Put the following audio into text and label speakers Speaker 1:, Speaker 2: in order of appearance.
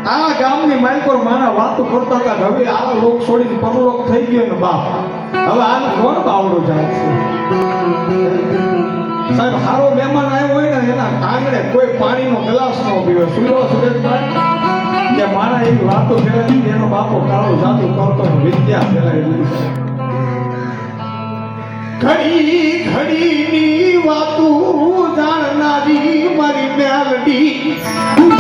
Speaker 1: આ ગામની માલકોર માના વાતો કરતા હતા હવે આ લોક છોડીને પરલોક થઈ ગયો ને બાપ હવે આને કોણ બાવડો જાય છે સાહેબ હારો મહેમાન આવ્યો હોય ને એના આંગણે કોઈ પાણીનો ગ્લાસ ન પીવે સુલો સુરેશભાઈ કે મારા એવી વાતો ફેલાવી એનો બાપો કાળો જાદુ કરતો વિદ્યા ફેલાવી ઘડી ઘડીની વાતો જાણનારી મારી મેલડી